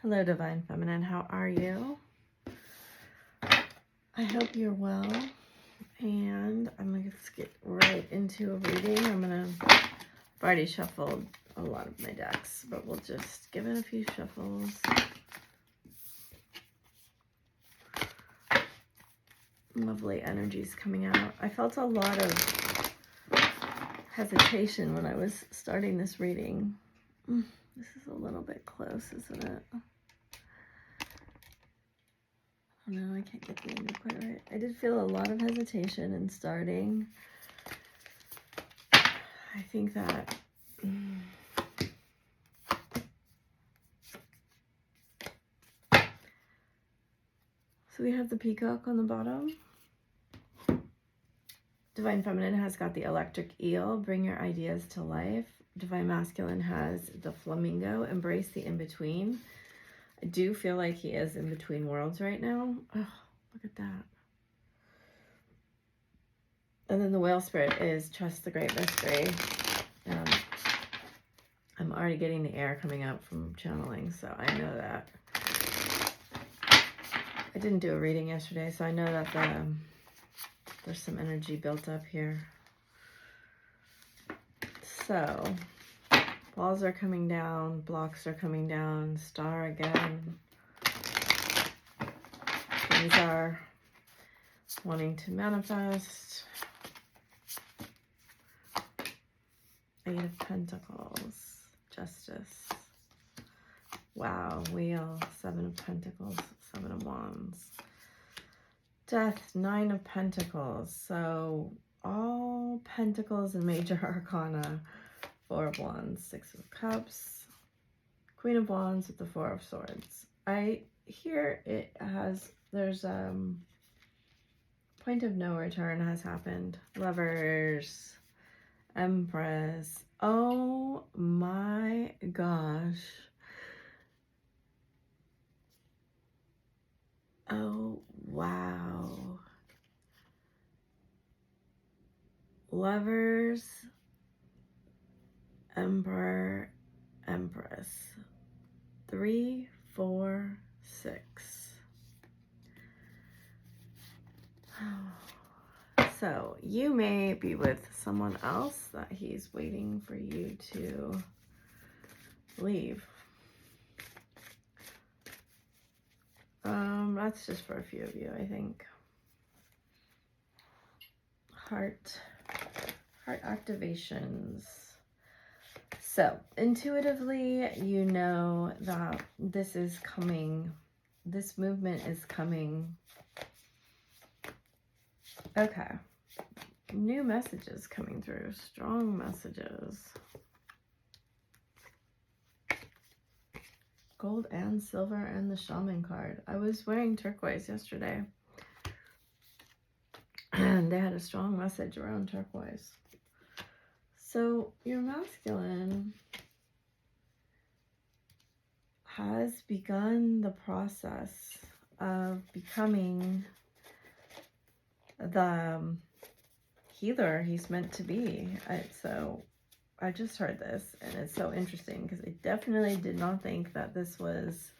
Hello, Divine Feminine. How are you? I hope you're well. And I'm going to get right into a reading. I've already shuffled a lot of my decks, but we'll just give it a few shuffles. Lovely energies coming out. I felt a lot of hesitation when I was starting this reading. This is a little bit close, isn't it? Oh no, I can't get the angle quite right. I did feel a lot of hesitation in starting. I think that so we have the peacock on the bottom. Divine Feminine has got the electric eel, bring your ideas to life. Divine Masculine has the flamingo, embrace the in-between. I do feel like he is in between worlds right now. Oh, look at that. And then the whale spirit is trust the great mystery. I'm already getting the air coming out from channeling, so I know that. I didn't do a reading yesterday, so I know that there's some energy built up here. So, walls are coming down, blocks are coming down, star again. These are wanting to manifest. 8 of Pentacles, Justice. Wow, Wheel, 7 of Pentacles, 7 of Wands. Death, 9 of Pentacles. So all Pentacles and Major Arcana. 4 of Wands, 6 of Cups. Queen of Wands with the 4 of Swords. Here it has, there's point of no return has happened. Lovers. Empress. Oh my gosh. Oh, wow. Lovers, Emperor, Empress. 3, 4, 6. So you may be with someone else that he's waiting for you to leave. That's just for a few of you, I think. Heart activations. So intuitively, you know that this is coming. This movement is coming. Okay. New messages coming through. Strong messages. Gold and silver and the shaman card. I was wearing turquoise yesterday. And they had a strong message around turquoise. So your masculine has begun the process of becoming the healer he's meant to be. So I just heard this and it's so interesting because I definitely did not think that this was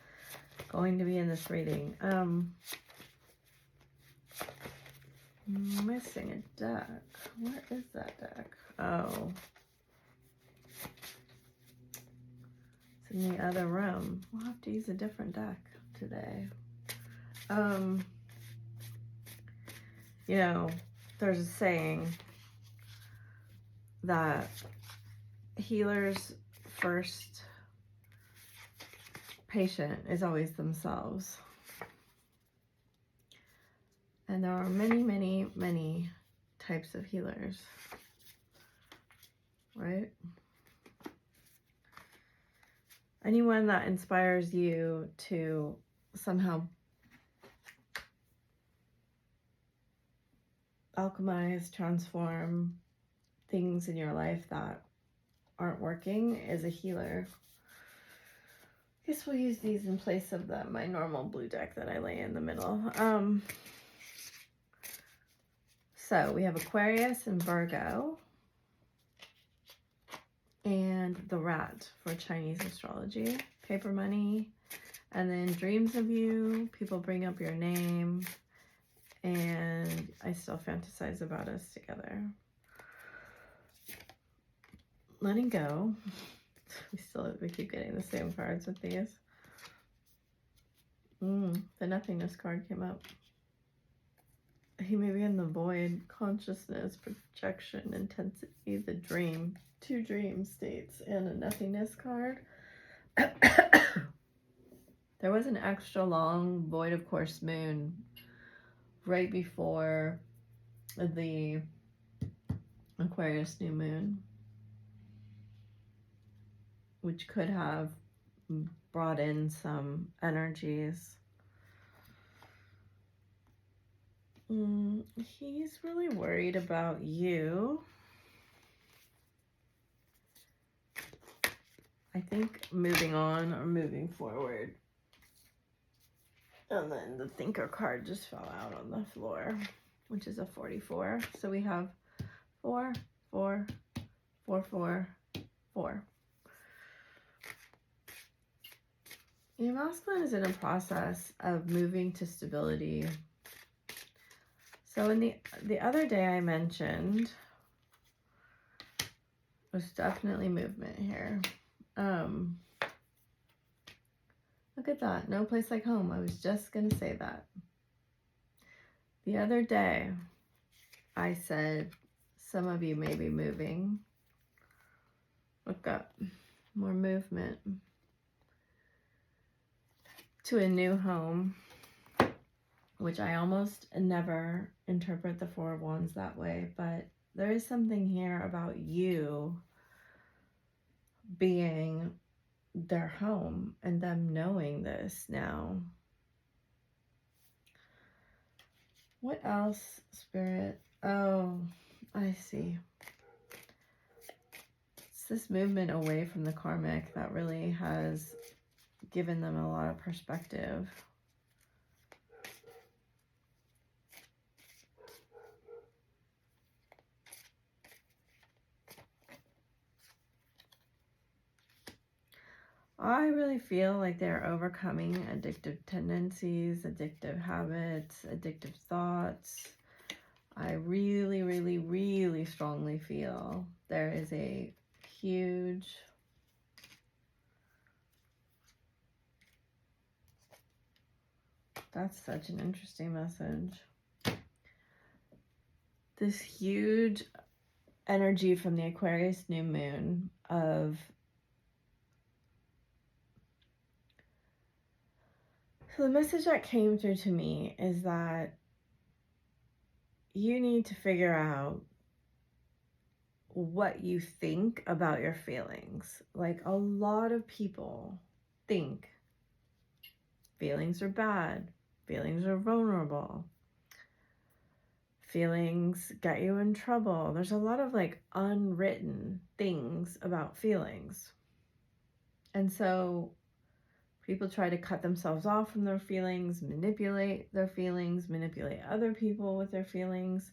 going to be in this reading. Missing a deck. Where is that deck? Oh. It's in the other room. We'll have to use a different deck today. You know, there's a saying that healers' first patient is always themselves. And there are many, many, many types of healers, right? Anyone that inspires you to somehow alchemize, transform things in your life that aren't working is a healer. I guess we'll use these in place of my normal blue deck that I lay in the middle. So we have Aquarius and Virgo. And the rat for Chinese astrology. Paper money And then dreams of you, people bring up your name, and I still fantasize about us together. Letting go. We keep getting the same cards with these. The nothingness card came up. He may be in the void, consciousness, projection, intensity, the dream, 2 dream states, and a nothingness card. There was an extra long void of course moon right before the Aquarius new moon, which could have brought in some energies. He's really worried about you. I think moving on or moving forward. And then the thinker card just fell out on the floor, which is a 44. So we have 4, 4, 4, 4, 4. Your masculine is in a process of moving to stability. So in the other day I mentioned, there's definitely movement here. Look at that. No place like home. I was just going to say that. The other day, I said, some of you may be moving. Look up. More movement. To a new home, which I almost never interpret the 4 of Wands that way, but there is something here about you being their home and them knowing this now. What else, Spirit? Oh, I see. It's this movement away from the karmic that really has given them a lot of perspective. I really feel like they're overcoming addictive tendencies, addictive habits, addictive thoughts. I really, really, really strongly feel there is a huge that's such an interesting message. This huge energy from the Aquarius new moon of so the message that came through to me is that you need to figure out what you think about your feelings. Like a lot of people think feelings are bad, feelings are vulnerable, feelings get you in trouble. There's a lot of like unwritten things about feelings. And so people try to cut themselves off from their feelings, manipulate their feelings, manipulate other people with their feelings.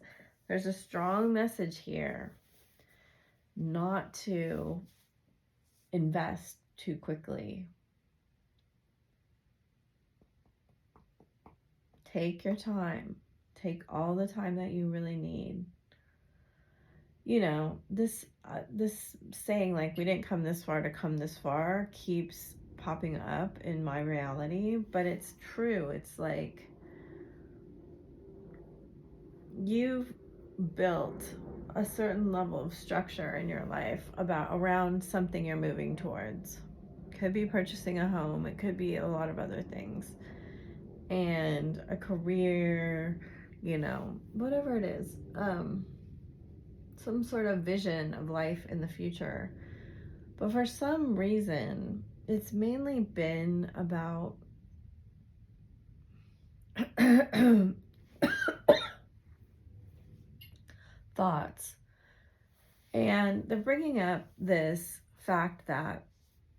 There's a strong message here not to invest too quickly. Take your time. Take all the time that you really need. You know, this saying like we didn't come this far to come this far keeps popping up in my reality, but it's true. It's like you've built a certain level of structure in your life around something you're moving towards. Could be purchasing a home, it could be a lot of other things, and a career, you know, whatever it is, some sort of vision of life in the future. But for some reason it's mainly been about thoughts. And they're bringing up this fact that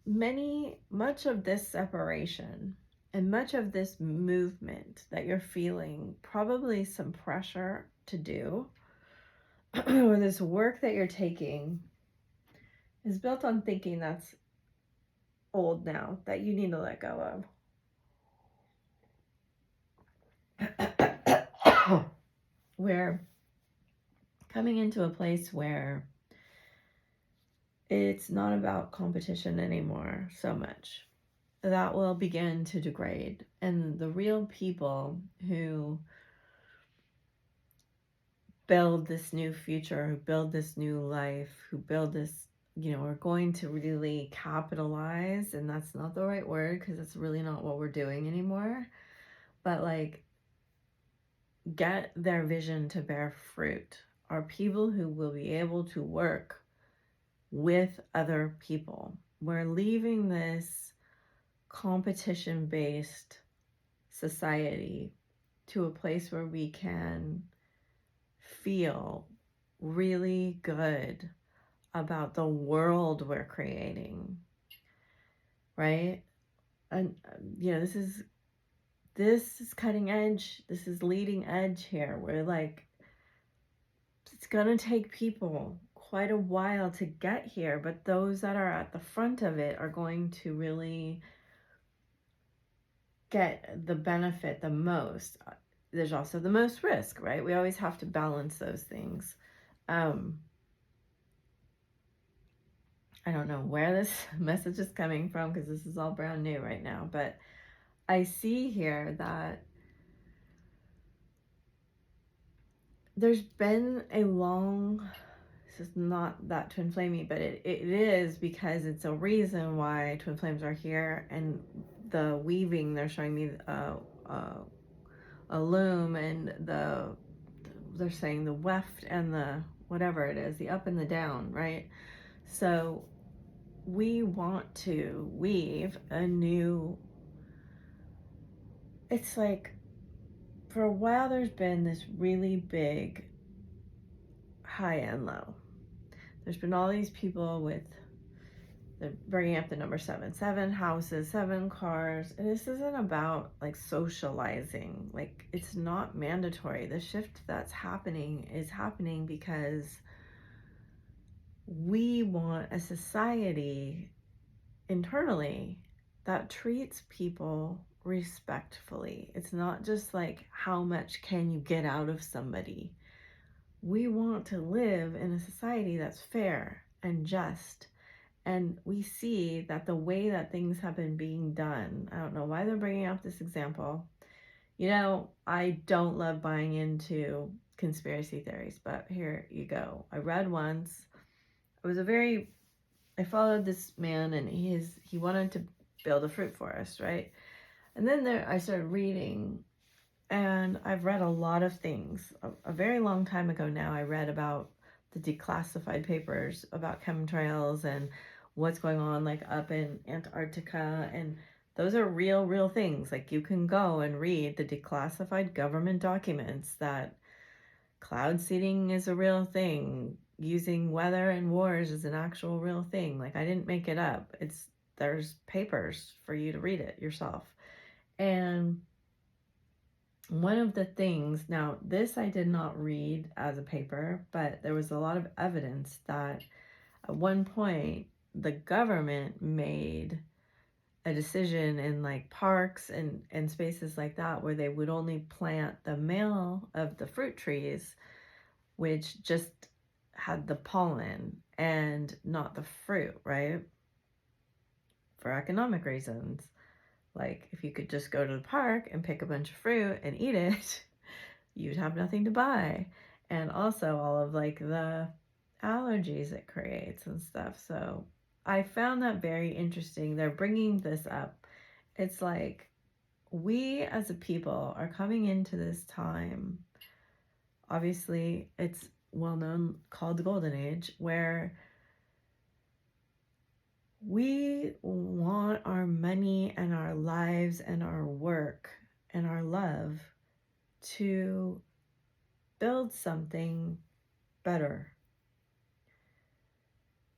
much of this separation and much of this movement that you're feeling, probably some pressure to do, or this work that you're taking, is built on thinking that's old now, that you need to let go of. we're coming into a place where it's not about competition anymore so much. That will begin to degrade. And the real people who build this new future, who build this new life, who build this, are going to really capitalize. And that's not the right word, because it's really not what we're doing anymore. But like, get their vision to bear fruit are people who will be able to work with other people. We're leaving this competition-based society to a place where we can feel really good about the world we're creating, right? And this is cutting edge. This is leading edge here. We're like, it's gonna take people quite a while to get here, but those that are at the front of it are going to really get the benefit the most. There's also the most risk, right? We always have to balance those things. I don't know where this message is coming from, because this is all brand new right now, but I see here that there's been a long, this is not that twin flamey, but it is, because it's a reason why twin flames are here. And the weaving, they're showing me a loom, and they're saying the weft and the whatever it is, the up and the down, right? So we want to weave a new, it's like, for a while there's been this really big high and low. There's been all these people with, they're bringing up the number 7 houses, 7 cars, and this isn't about like socializing. Like, it's not mandatory. The shift that's happening is happening because we want a society internally that treats people respectfully. It's not just like, how much can you get out of somebody? We want to live in a society that's fair and just. And we see that the way that things have been being done, I don't know why they're bringing up this example. I don't love buying into conspiracy theories, but here you go. I read once. I followed this man, and he wanted to build a fruit forest, right? And then I started reading, and I've read a lot of things. A very long time ago now, I read about the declassified papers about chemtrails and what's going on like up in Antarctica, and those are real things. Like, you can go and read the declassified government documents that cloud seeding is a real thing, using weather and wars is an actual real thing. Like, I didn't make it up. There's papers for you to read it yourself. And one of the things, now this I did not read as a paper, but there was a lot of evidence that at one point the government made a decision in like parks and spaces like that, where they would only plant the male of the fruit trees, which just had the pollen and not the fruit, right? For economic reasons. Like, if you could just go to the park and pick a bunch of fruit and eat it, you'd have nothing to buy. And also all of like the allergies it creates and stuff. So I found that very interesting. They're bringing this up. It's like, we as a people are coming into this time. Obviously, it's well known, called the Golden Age, where we want our money and our lives and our work and our love to build something better.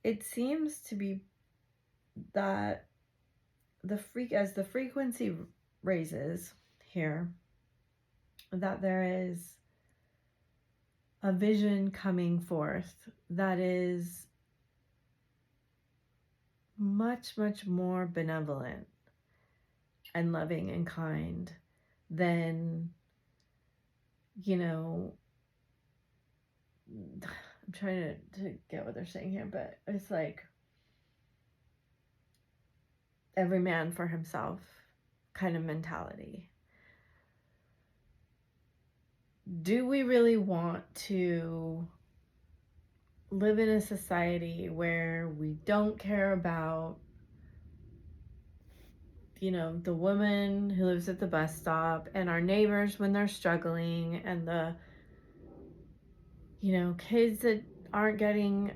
It seems to be that as the frequency raises here, that there is a vision coming forth that is much more benevolent and loving and kind than you know, I'm trying to get what they're saying here, but it's like every man for himself kind of mentality. Do we really want to live in a society where we don't care about, you know, the woman who lives at the bus stop and our neighbors when they're struggling, and the, you know, kids that aren't getting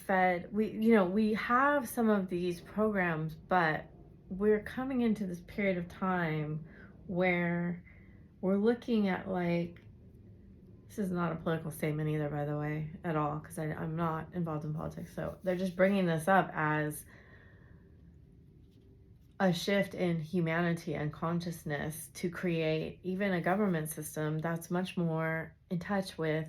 fed? We have some of these programs, but we're coming into this period of time where we're looking at, like, this is not a political statement either, by the way, at all, because I'm not involved in politics. So they're just bringing this up as a shift in humanity and consciousness to create even a government system that's much more in touch with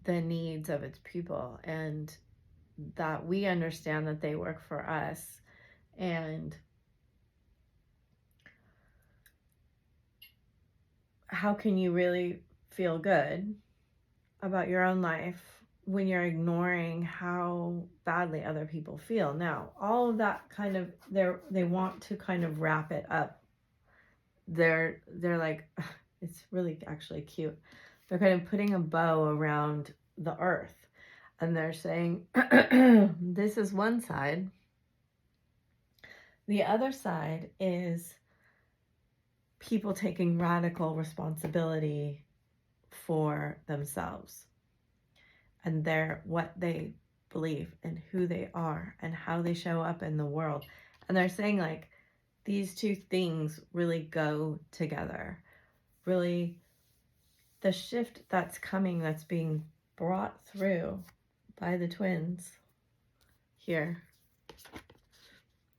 the needs of its people, and that we understand that they work for us. And how can you really feel good about your own life when you're ignoring how badly other people feel? Now, all of that kind of, they want to kind of wrap it up. They're like, it's really actually cute. They're kind of putting a bow around the earth, and they're saying, this is one side. The other side is people taking radical responsibility for themselves and what they believe and who they are and how they show up in the world. And they're saying, like, these two things really go together. Really, the shift that's coming, that's being brought through by the twins here,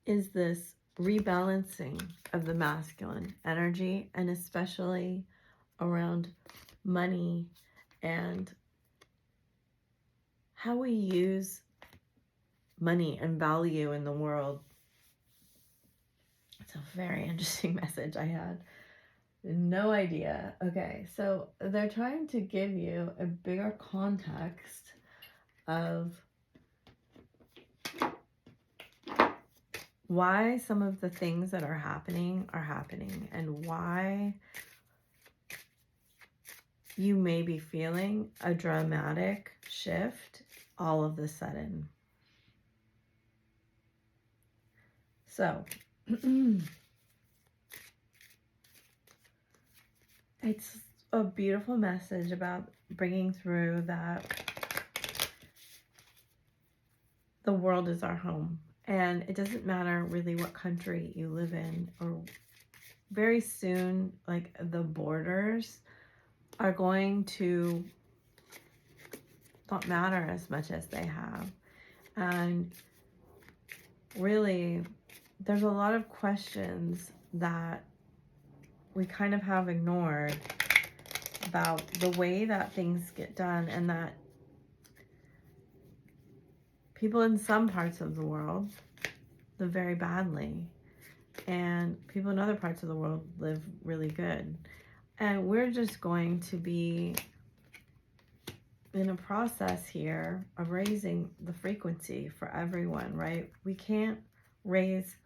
is this rebalancing of the masculine energy, and especially around money and how we use money and value in the world. It's a very interesting message. I had no idea. Okay, so they're trying to give you a bigger context of why some of the things that are happening, and why you may be feeling a dramatic shift all of a sudden. So, it's a beautiful message about bringing through that the world is our home. And it doesn't matter really what country you live in, or very soon, like, the borders are going to not matter as much as they have. And really, there's a lot of questions that we kind of have ignored about the way that things get done, and that people in some parts of the world live very badly, and people in other parts of the world live really good. And we're just going to be in a process here of raising the frequency for everyone, right? We can't raise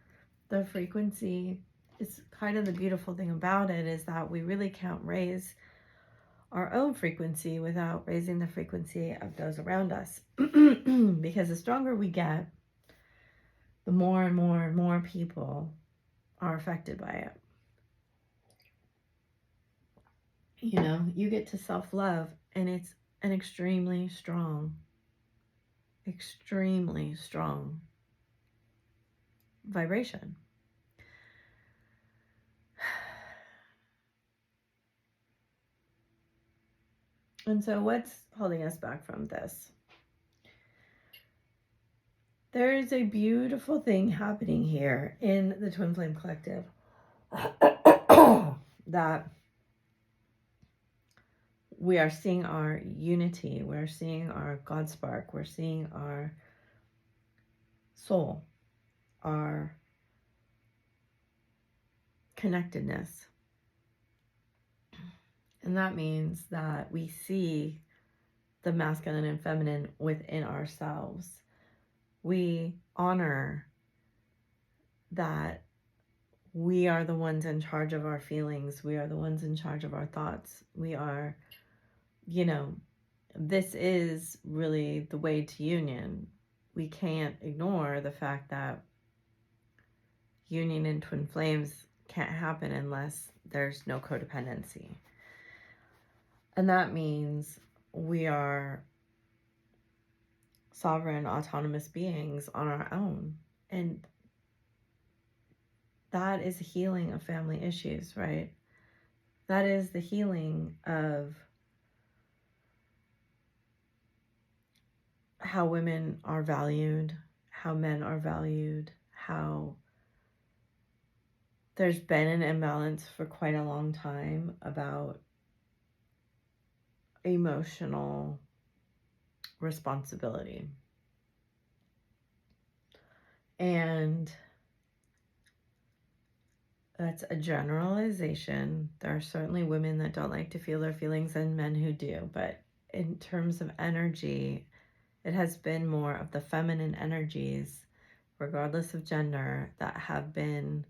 the frequency. It's kind of the beautiful thing about it, is that we really can't raise our own frequency without raising the frequency of those around us. Because the stronger we get, the more and more and more people are affected by it. You know, you get to self-love, and it's an extremely strong vibration. And so what's holding us back from this? There is a beautiful thing happening here in the Twin Flame Collective that we are seeing our unity, we're seeing our God spark, we're seeing our soul, our connectedness. And that means that we see the masculine and feminine within ourselves. We honor that we are the ones in charge of our feelings. We are the ones in charge of our thoughts. We are, this is really the way to union. We can't ignore the fact that union in twin flames can't happen unless there's no codependency. And that means we are sovereign, autonomous beings on our own. And that is healing of family issues, right? That is the healing of how women are valued, how men are valued, how there's been an imbalance for quite a long time about emotional responsibility. And that's a generalization. There are certainly women that don't like to feel their feelings and men who do, but in terms of energy, it has been more of the feminine energies, regardless of gender, that have been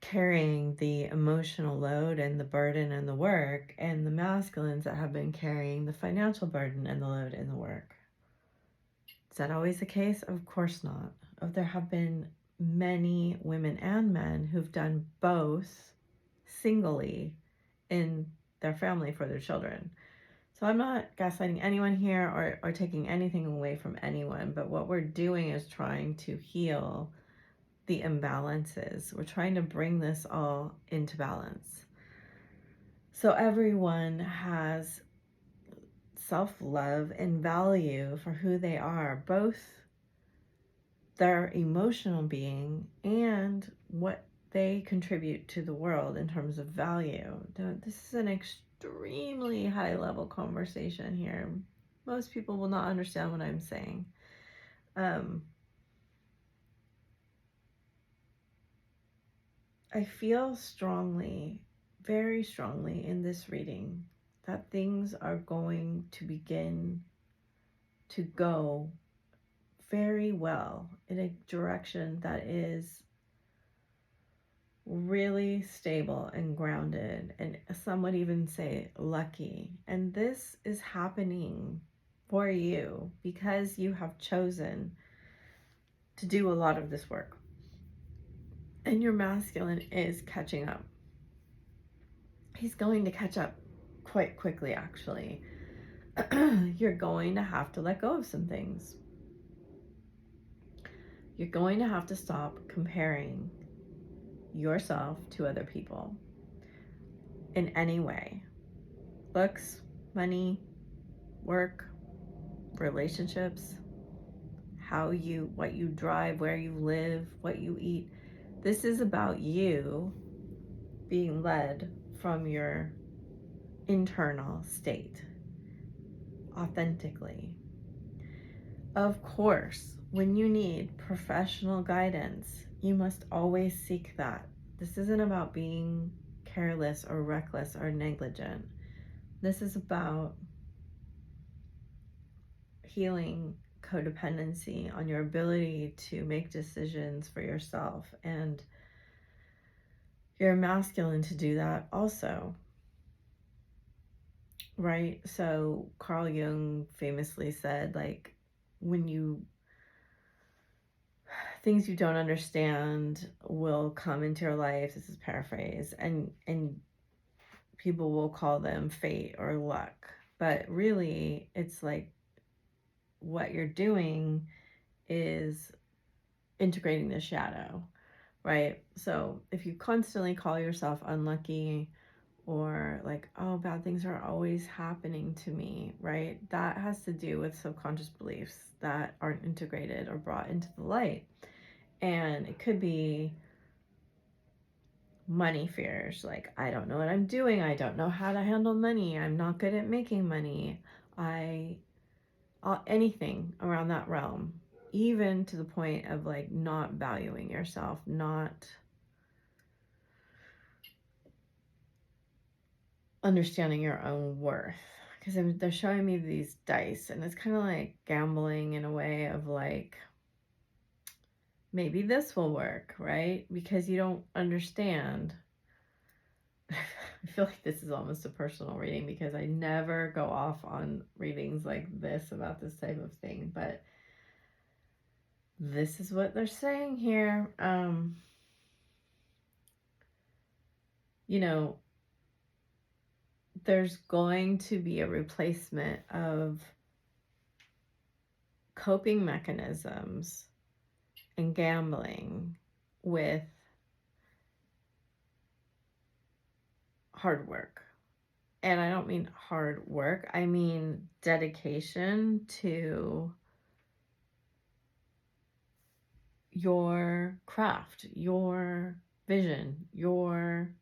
carrying the emotional load and the burden and the work, and the masculines that have been carrying the financial burden and the load and the work. Is that always the case? Of course not. There have been many women and men who've done both singly in their family for their children. So I'm not gaslighting anyone here or taking anything away from anyone, but what we're doing is trying to heal the imbalances. We're trying to bring this all into balance. So everyone has self-love and value for who they are, both their emotional being and what they contribute to the world in terms of value. This is an extremely high level conversation here. Most people will not understand what I'm saying. I feel strongly, very strongly in this reading that things are going to begin to go very well in a direction that is really stable and grounded, and some would even say lucky. And this is happening for you because you have chosen to do a lot of this work. And your masculine is catching up. He's going to catch up quite quickly, actually. You're going to have to let go of some things. You're going to have to stop comparing yourself to other people in any way. Looks, money, work, relationships, what you drive, where you live, what you eat. This is about you being led from your internal state authentically. Of course, when you need professional guidance, you must always seek that. This isn't about being careless or reckless or negligent. This is about healing codependency on your ability to make decisions for yourself, and you're masculine to do that also, right? So Carl Jung famously said, like, things you don't understand will come into your life, this is paraphrase, and people will call them fate or luck, but really it's like what you're doing is integrating the shadow, right? So if you constantly call yourself unlucky or like, oh, bad things are always happening to me, right? That has to do with subconscious beliefs that aren't integrated or brought into the light. And it could be money fears, like, I don't know what I'm doing, I don't know how to handle money, I'm not good at making money, anything around that realm, even to the point of like not valuing yourself, not understanding your own worth. Because they're showing me these dice, and it's kind of like gambling in a way of like, maybe this will work, right? Because you don't understand. I feel like this is almost a personal reading because I never go off on readings like this about this type of thing, but this is what they're saying here. You know, there's going to be a replacement of coping mechanisms and gambling with hard work. And I don't mean hard work, I mean dedication to your craft, your vision, your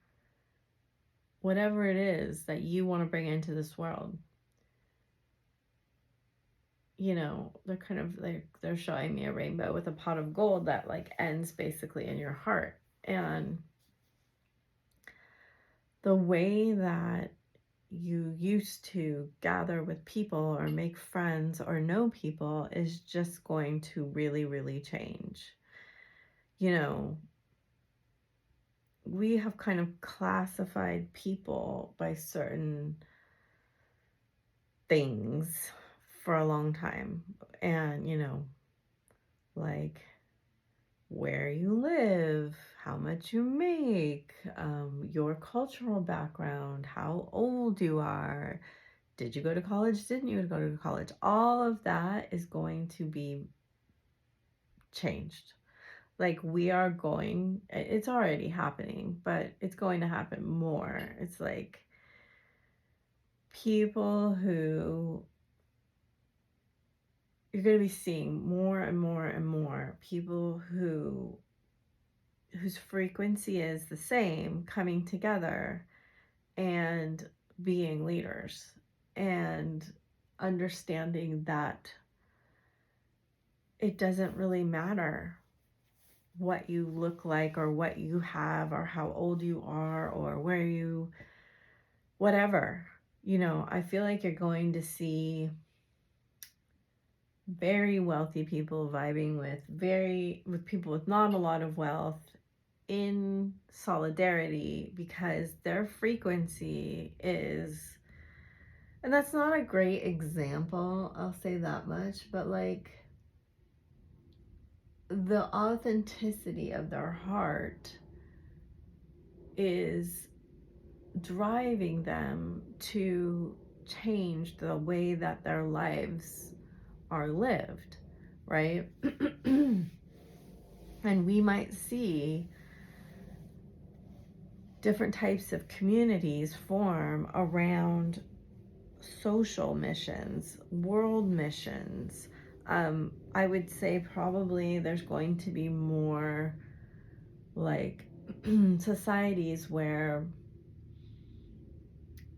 whatever it is that you want to bring into this world. You know, they're kind of like, they're showing me a rainbow with a pot of gold that like ends basically in your heart. And the way that you used to gather with people or make friends or know people is just going to really, really change. You know, we have kind of classified people by certain things for a long time. And, you know, like where you live, how much you make, your cultural background, how old you are, did you go to college, didn't you go to college? All of that is going to be changed. Like we are going, it's already happening, but it's going to happen more. It's like people who you're going to be seeing more and more and more people whose frequency is the same coming together and being leaders and understanding that it doesn't really matter what you look like or what you have or how old you are or where you, whatever. You know, I feel like you're going to see very wealthy people vibing with people with not a lot of wealth in solidarity because their frequency is, and that's not a great example, I'll say that much, but like the authenticity of their heart is driving them to change the way that their lives are lived, right? And we might see different types of communities form around social missions, world missions. I would say probably there's going to be more like societies where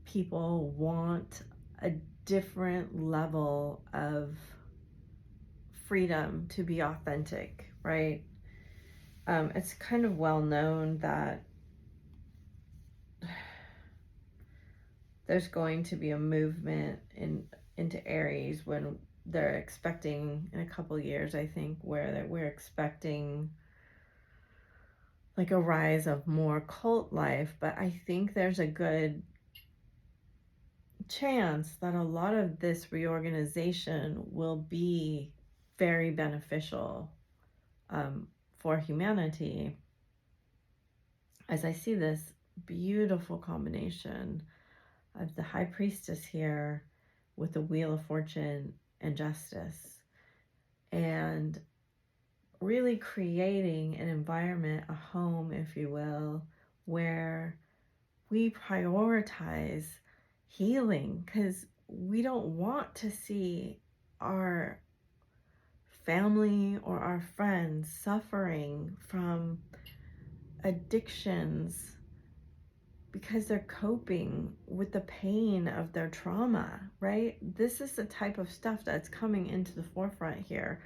people want a different level of freedom to be authentic, right? It's kind of well known that there's going to be a movement into Aries when they're expecting in a couple years, I think, where we're expecting like a rise of more cult life. But I think there's a good chance that a lot of this reorganization will be very beneficial for humanity, as I see this beautiful combination of the High Priestess here with the Wheel of Fortune and Justice, and really creating an environment, a home, if you will, where we prioritize healing, because we don't want to see our family or our friends suffering from addictions because they're coping with the pain of their trauma, right? This is the type of stuff that's coming into the forefront here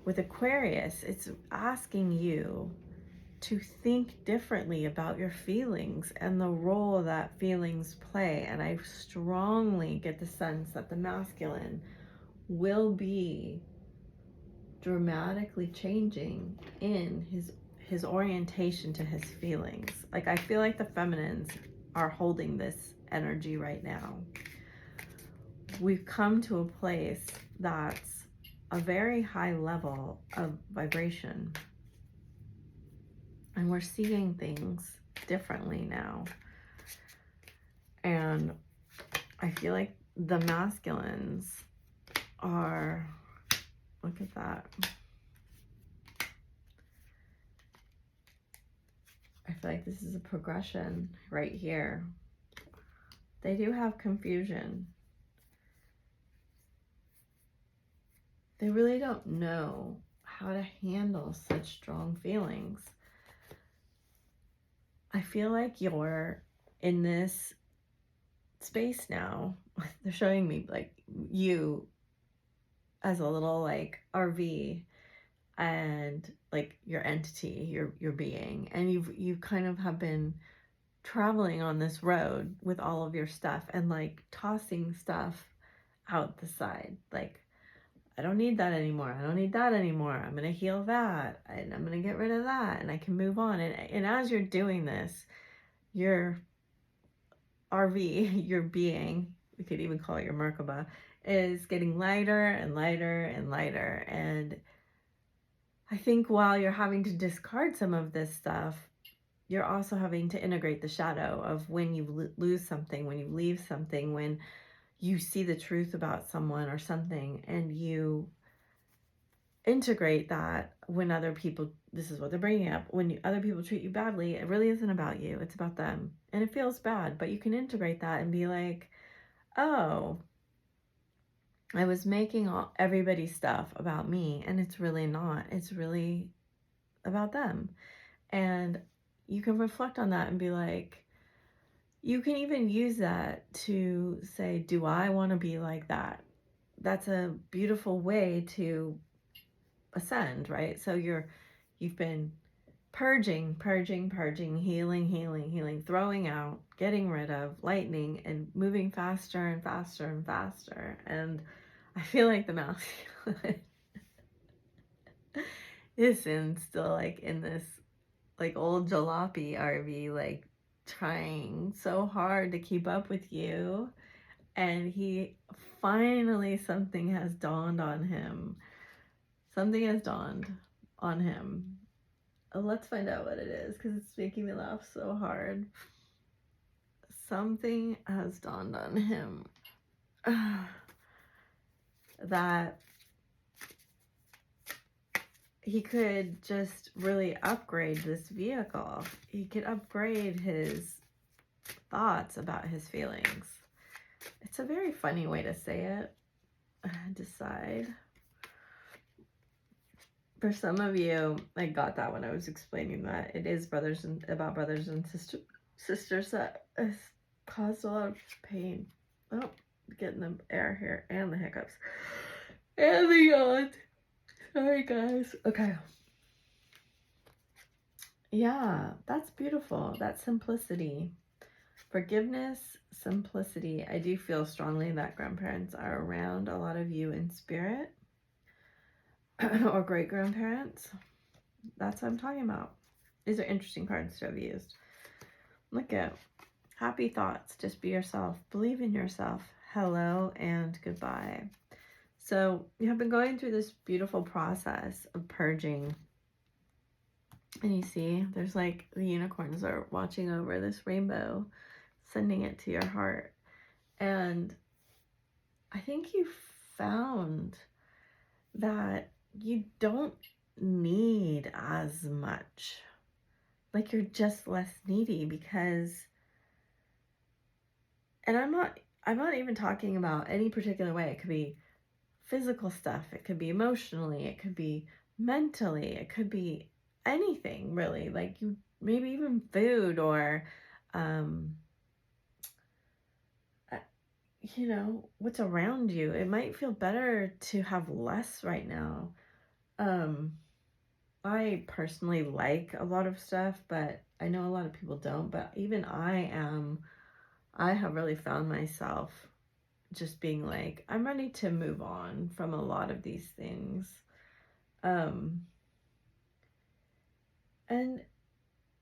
with Aquarius. It's asking you to think differently about your feelings and the role that feelings play. And I strongly get the sense that the masculine will be dramatically changing in his orientation to his feelings. Like, I feel like the feminines are holding this energy right now. We've come to a place that's a very high level of vibration, and we're seeing things differently now. And I feel like the masculines are, look at that. I feel like this is a progression right here. They do have confusion. They really don't know how to handle such strong feelings. I feel like you're in this space now. They're showing me like you as a little like RV, and like your entity, your being, and you kind of have been traveling on this road with all of your stuff and like tossing stuff out the side. Like, I don't need that anymore. I don't need that anymore. I'm going to heal that, and I'm going to get rid of that, and I can move on. And as you're doing this, your RV, your being, we could even call it your Merkaba, is getting lighter and lighter and lighter. And I think while you're having to discard some of this stuff, you're also having to integrate the shadow of when you lose something, when you leave something, when you see the truth about someone or something, and you integrate that when other people, this is what they're bringing up, when other people treat you badly, it really isn't about you, it's about them. And it feels bad, but you can integrate that and be like, oh, I was making everybody's stuff about me, and it's really not. It's really about them. And you can reflect on that and be like, you can even use that to say, do I want to be like that? That's a beautiful way to ascend, right? So you've been purging, healing, throwing out, getting rid of, lightening, and moving faster and faster and faster. And I feel like the masculine is still like in this like old jalopy RV, like trying so hard to keep up with you. And he finally, something has dawned on him. Something has dawned on him. Let's find out what it is, because it's making me laugh so hard. Something has dawned on him that he could just really upgrade this vehicle. He could upgrade his thoughts about his feelings. It's a very funny way to say it. Decide. For some of you, I got that when I was explaining that it is about brothers and sisters that has caused a lot of pain. Oh, getting the air here and the hiccups and the yawn. Sorry, guys. Okay. Yeah, that's beautiful. That simplicity, forgiveness, simplicity. I do feel strongly that grandparents are around a lot of you in spirit. Or great grandparents. That's what I'm talking about. These are interesting cards to have used. Look at happy thoughts. Just be yourself. Believe in yourself. Hello and goodbye. So you have been going through this beautiful process of purging. And you see, there's like the unicorns are watching over this rainbow, sending it to your heart. And I think you found that you don't need as much. Like, you're just less needy, because, and I'm not even talking about any particular way. It could be physical stuff, it could be emotionally, it could be mentally, it could be anything really, like you maybe even food, or you know, what's around you. It might feel better to have less right now. I personally like a lot of stuff, but I know a lot of people don't. But even I have really found myself just being like, I'm ready to move on from a lot of these things. And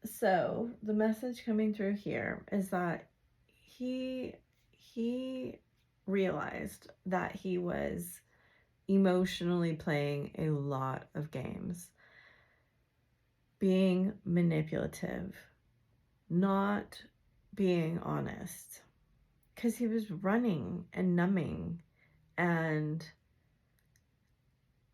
so the message coming through here is that he realized that he was emotionally playing a lot of games, being manipulative, not being honest, because he was running and numbing. And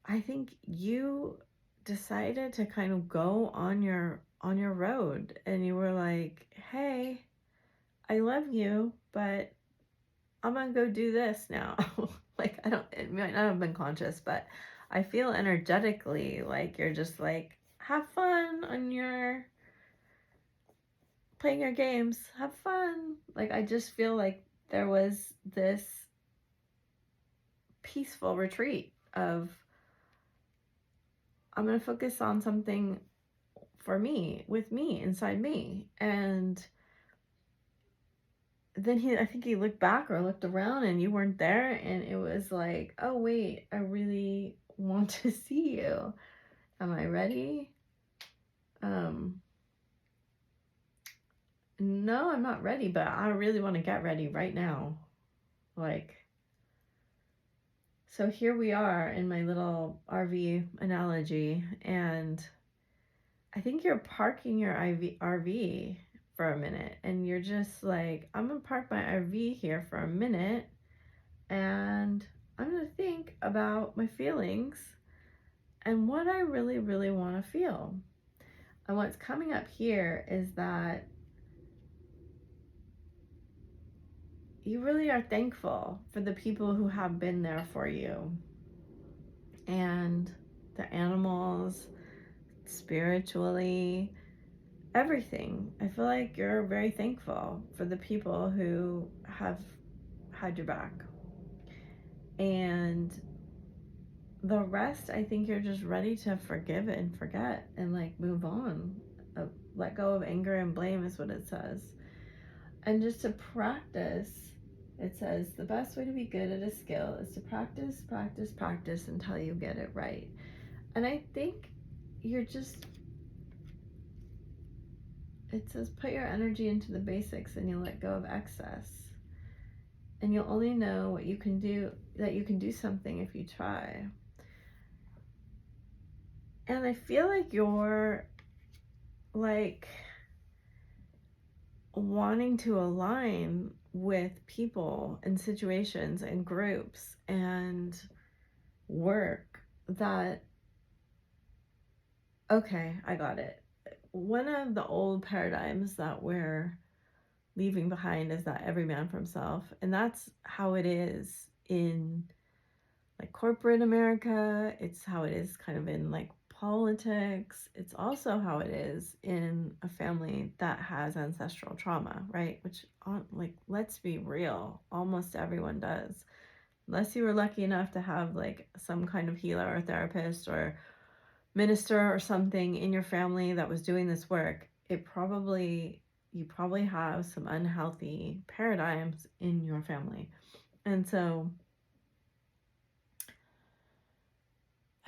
I think you decided to kind of go on your road, and you were like, hey, I love you, but I'm gonna go do this now. Like, it might not have been conscious, but I feel energetically like you're just like, have fun on your playing your games, have fun. Like, I just feel like there was this peaceful retreat of, I'm gonna focus on something for me, with me, inside me. And then I think he looked back or looked around and you weren't there, and it was like, oh wait, I really want to see you. Am I ready? No, I'm not ready, but I really want to get ready right now. Like, so here we are in my little RV analogy, and I think you're parking your RV for a minute, and you're just like, I'm gonna park my RV here for a minute, and I'm gonna think about my feelings and what I really, really want to feel. And what's coming up here is that you really are thankful for the people who have been there for you, and the animals, spiritually, everything. I feel like you're very thankful for the people who have had your back. And the rest, I think you're just ready to forgive it and forget and like move on. Let go of anger and blame is what it says. And just to practice, it says the best way to be good at a skill is to practice, practice, practice until you get it right. And I think you're just, it says put your energy into the basics and you'll let go of excess. And you'll only know what you can do, that you can do something if you try. And I feel like you're like wanting to align with people and situations and groups and work that, okay, I got it. One of the old paradigms that we're leaving behind is that every man for himself. And that's how it is in like corporate America. It's how it is kind of in like politics. It's also how it is in a family that has ancestral trauma, right? Which, like, let's be real, almost everyone does. Unless you were lucky enough to have like some kind of healer or therapist or minister or something in your family that was doing this work, you probably have some unhealthy paradigms in your family. And so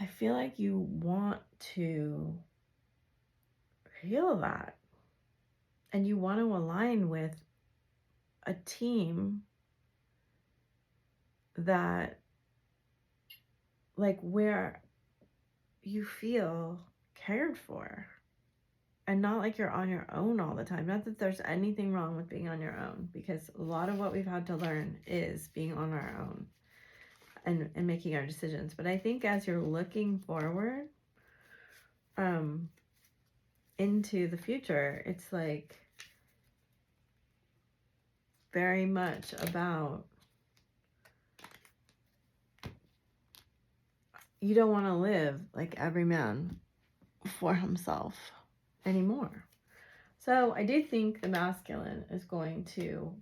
I feel like you want to heal that, and you want to align with a team that, like, where you feel cared for and not like you're on your own all the time. Not that there's anything wrong with being on your own, because a lot of what we've had to learn is being on our own and making our decisions. But I think as you're looking forward into the future, it's like very much about, you don't want to live like every man for himself anymore. So I do think the masculine is going to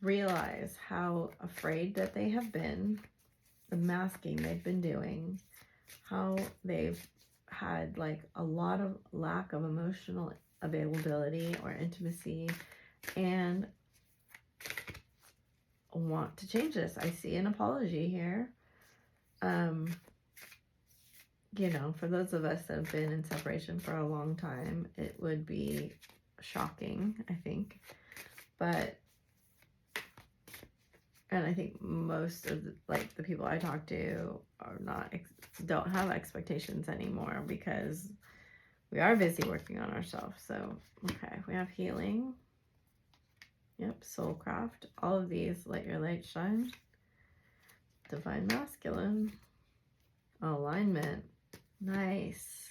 realize how afraid that they have been, the masking they've been doing, how they've had like a lot of lack of emotional availability or intimacy, and want to change this. I see an apology here. You know, for those of us that have been in separation for a long time, it would be shocking, I think. But, and I think most of the people I talk to are don't have expectations anymore, because we are busy working on ourselves. So, okay, we have healing. Yep, soulcraft. All of these, let your light shine. Divine masculine. Alignment. Nice.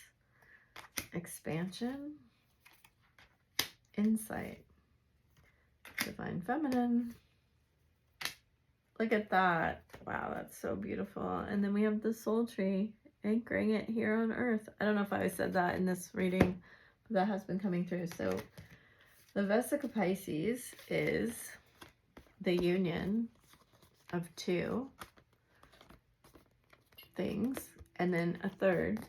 Expansion. Insight. Divine feminine. Look at that. Wow, that's so beautiful. And then we have the soul tree, anchoring it here on earth. I don't know if I said that in this reading, but that has been coming through. So the Vesica Pisces is the union of two things, and then a third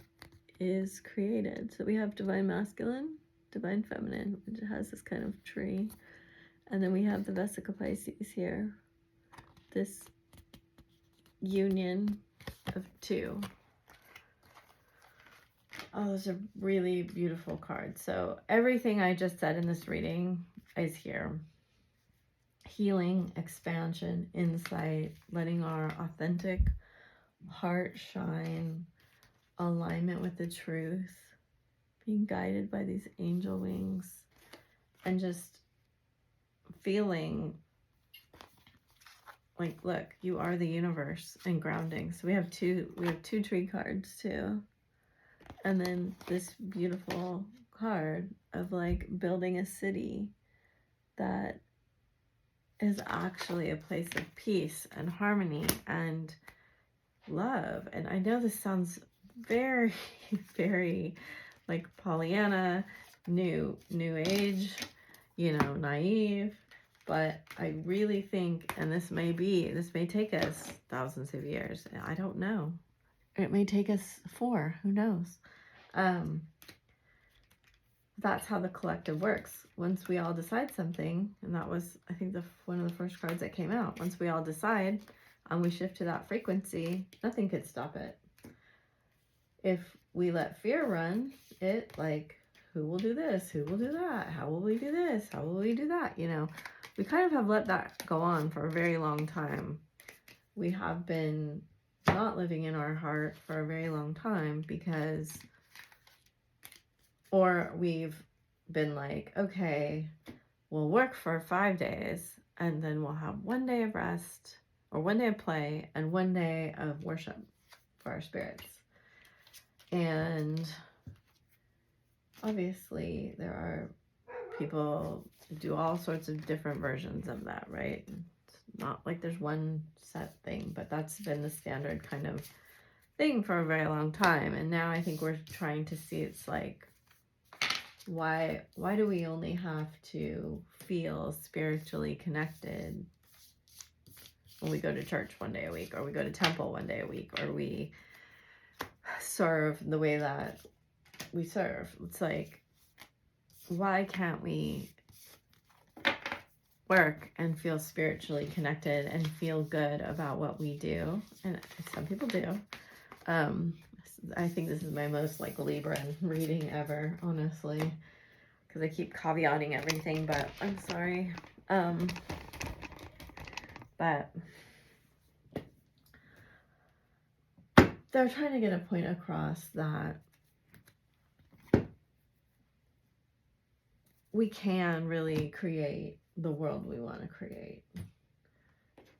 is created. So we have divine masculine, divine feminine, which has this kind of tree, and then we have the Vesica Pisces here, this union of two. Oh, those are really beautiful cards. So everything I just said in this reading is here. Healing, expansion, insight, letting our authentic heart shine, alignment with the truth, being guided by these angel wings, and just feeling like, look, you are the universe, and grounding. So we have two tree cards too. And then this beautiful card of like building a city that is actually a place of peace and harmony and love. And I know this sounds very, very like Pollyanna, new age, you know, naive, but I really think, and this may take us thousands of years. I don't know. It may take us 4, who knows? That's how the collective works. Once we all decide something, and that was, I think, one of the first cards that came out. Once we all decide and we shift to that frequency, nothing could stop it. If we let fear run it, like, who will do this? Who will do that? How will we do this? How will we do that? You know, we kind of have let that go on for a very long time. We have been not living in our heart for a very long time because, or we've been like, okay, we'll work for 5 days and then we'll have 1 day of rest, or 1 day of play, and 1 day of worship for our spirits. And obviously there are people who do all sorts of different versions of that, right? It's not like there's one set thing, but that's been the standard kind of thing for a very long time. And now I think we're trying to see, it's like, why do we only have to feel spiritually connected when we go to church 1 day a week, or we go to temple 1 day a week, or we serve the way that we serve? It's like, why can't we work and feel spiritually connected and feel good about what we do? And some people do. I think this is my most like Libran reading ever, honestly, because I keep caveating everything, but I'm sorry. But they're trying to get a point across that we can really create the world we want to create.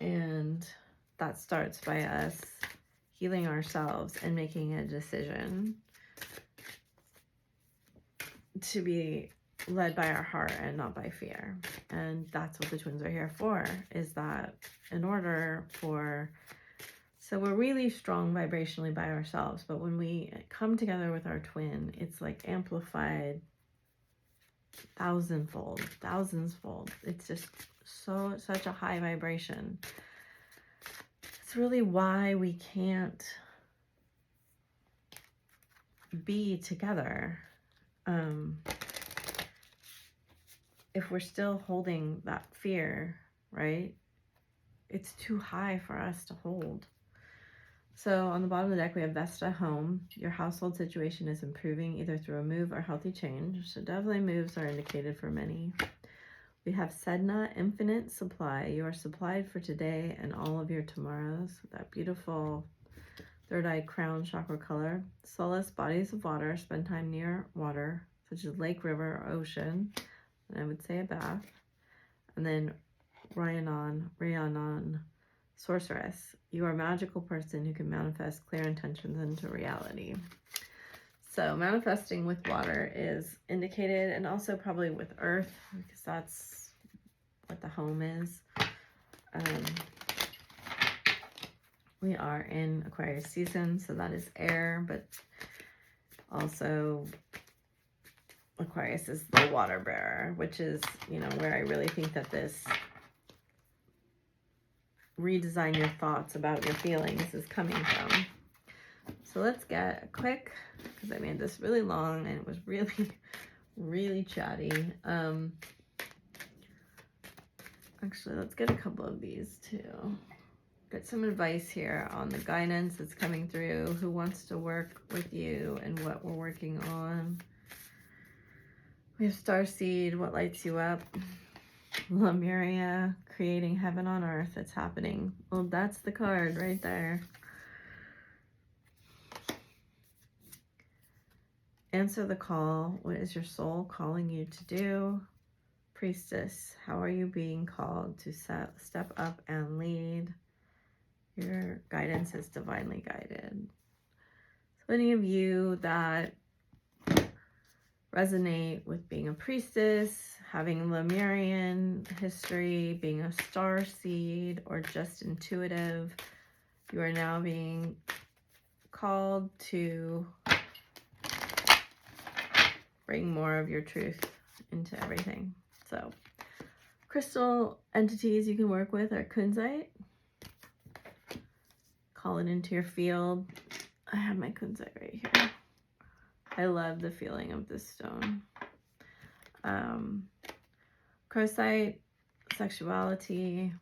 And that starts by us healing ourselves and making a decision to be led by our heart and not by fear. And that's what the twins are here for, is that in order for, so we're really strong vibrationally by ourselves, but when we come together with our twin, it's like amplified thousandfold. It's just such a high vibration. It's really why we can't be together. If we're still holding that fear, right? It's too high for us to hold. So on the bottom of the deck, we have Vesta home. Your household situation is improving either through a move or healthy change. So definitely moves are indicated for many. We have Sedna, infinite supply. You are supplied for today and all of your tomorrows. That beautiful third eye crown chakra color. Solace, bodies of water. Spend time near water, such as lake, river, or ocean. And I would say a bath. And then Rhiannon, sorceress. You are a magical person who can manifest clear intentions into reality. So manifesting with water is indicated, and also probably with earth, because that's what the home is. We are in Aquarius season, so that is air, but also Aquarius is the water bearer, which is, you know, where I really think that this redesign your thoughts about your feelings is coming from. So let's get a quick, because I made this really long and it was really, really chatty. Actually, let's get a couple of these too. Get some advice here on the guidance that's coming through, who wants to work with you and what we're working on. We have Starseed, what lights you up? Lemuria, creating heaven on earth. It's happening. Well, that's the card right there. Answer the call. What is your soul calling you to do? Priestess, how are you being called to step up and lead? Your guidance is divinely guided. So any of you that resonate with being a priestess, having Lemurian history, being a star seed, or just intuitive, you are now being called to bring more of your truth into everything. So crystal entities you can work with are kunzite. Call it into your field. I have my kunzite right here. I love the feeling of this stone. Crocite, sexuality,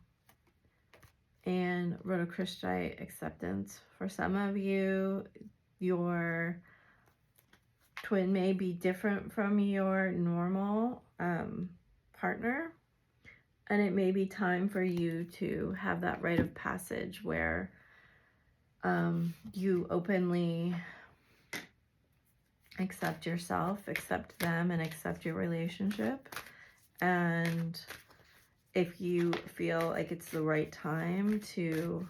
and rhodochrostite, acceptance. For some of you, your twin may be different from your normal partner, and it may be time for you to have that rite of passage where you openly accept yourself, accept them, and accept your relationship. And if you feel like it's the right time to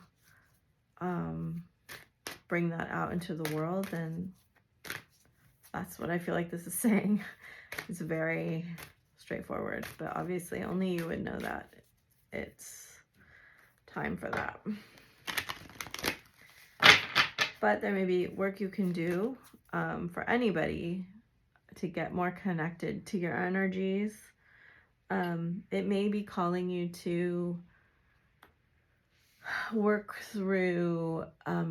bring that out into the world, then that's what I feel like this is saying. It's very straightforward, but obviously only you would know that it's time for that. But there may be work you can do for anybody to get more connected to your energies. It may be calling you to work through, I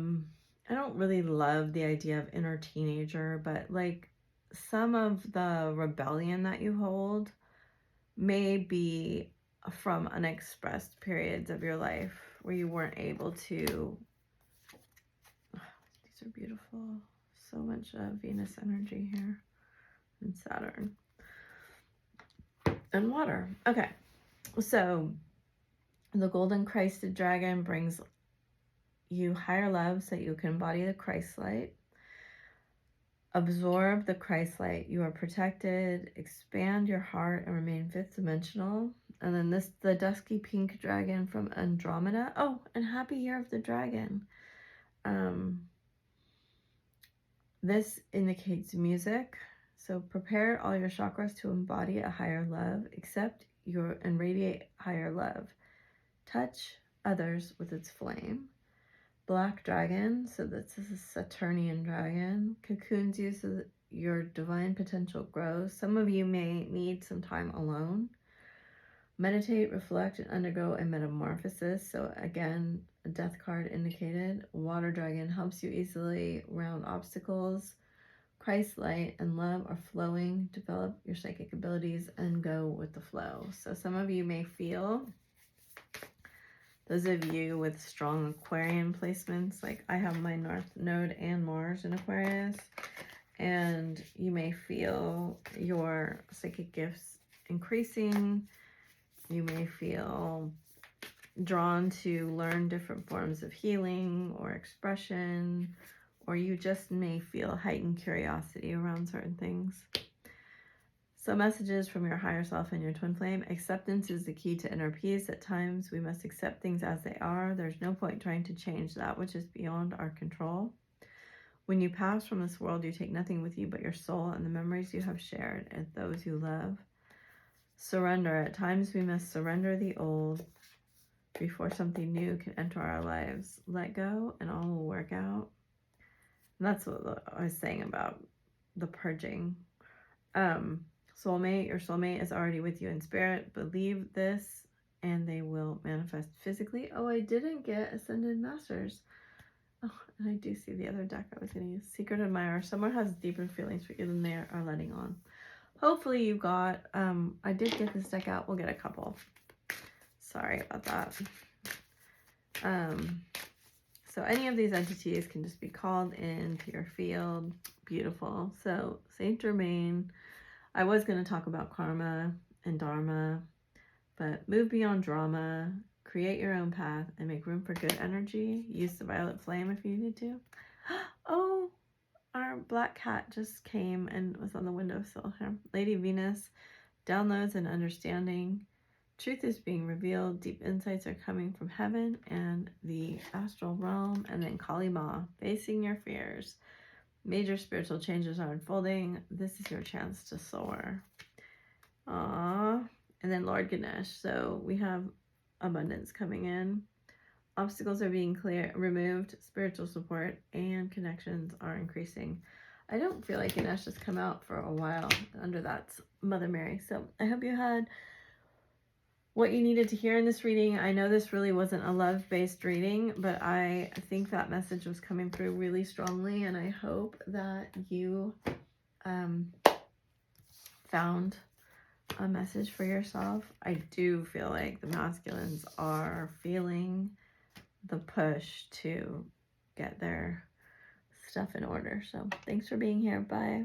don't really love the idea of inner teenager, but like some of the rebellion that you hold may be from unexpressed periods of your life where you weren't able to. These are beautiful. So much Venus energy here and Saturn and water. Okay, so the golden Christed dragon brings you higher love so that you can embody the Christ light. Absorb the Christ light. You are protected. Expand your heart and remain fifth dimensional. And then this, the dusky pink dragon from Andromeda. Oh, and happy year of the dragon. This indicates music. So prepare all your chakras to embody a higher love. Accept and radiate higher love. Touch others with its flame. Black dragon, so this is a Saturnian dragon, cocoons you so that your divine potential grows. Some of you may need some time alone. Meditate, reflect, and undergo a metamorphosis. So again, a death card indicated. Water dragon helps you easily round obstacles. Christ light and love are flowing. Develop your psychic abilities and go with the flow. So some of you may feel, those of you with strong Aquarian placements, like I have my North Node and Mars in Aquarius, and you may feel your psychic gifts increasing. You may feel drawn to learn different forms of healing or expression, or you just may feel heightened curiosity around certain things. So messages from your higher self and your twin flame. Acceptance is the key to inner peace. At times, we must accept things as they are. There's no point trying to change that which is beyond our control. When you pass from this world, you take nothing with you but your soul and the memories you have shared and those you love. Surrender. At times, we must surrender the old before something new can enter our lives. Let go and all will work out. And that's what I was saying about the purging. Soulmate, your soulmate is already with you in spirit. Believe this and they will manifest physically. Oh, I didn't get Ascended Masters. Oh, and I do see the other deck I was going to use. Secret Admirer. Someone has deeper feelings for you than they are letting on. Hopefully you got, I did get this deck out. We'll get a couple. Sorry about that. So any of these entities can just be called into your field. Beautiful. So Saint Germain. I was going to talk about karma and dharma, but move beyond drama. Create your own path and make room for good energy. Use the violet flame if you need to. Oh, our black cat just came and was on the windowsill here. Lady Venus, downloads and understanding. Truth is being revealed. Deep insights are coming from heaven and the astral realm. And then Kali Ma, facing your fears. Major spiritual changes are unfolding. This is your chance to soar. Aww. And then Lord Ganesh. So we have abundance coming in. Obstacles are being removed. Spiritual support and connections are increasing. I don't feel like Ganesh has come out for a while. Under that's Mother Mary. So I hope you had what you needed to hear in this reading. I know this really wasn't a love-based reading, but I think that message was coming through really strongly, and I hope that you found a message for yourself. I do feel like the masculines are feeling the push to get their stuff in order. So thanks for being here. Bye.